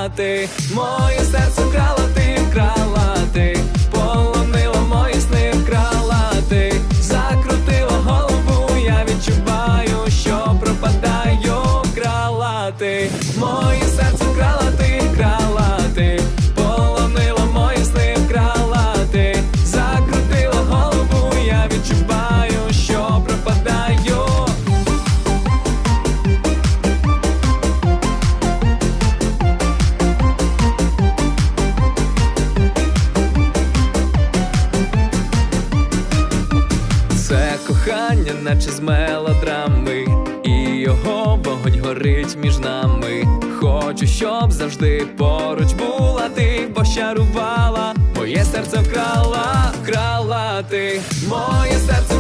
вкрала ти, моє серце вкрала ти, полонила мої сни, вкрала ти, закрутила голову, я відчуваю, що пропадаю, вкрала ти, моє серце вкрала ти, полонила мої сни, вкрала ти, закрутила голову, я відчуваю, що пропадаю. Це кохання, наче з мелодрами, і його вогонь горить між нами. Хочу, щоб завжди поруч була ти, бо щарувала, моє серце вкрала ти, моє серце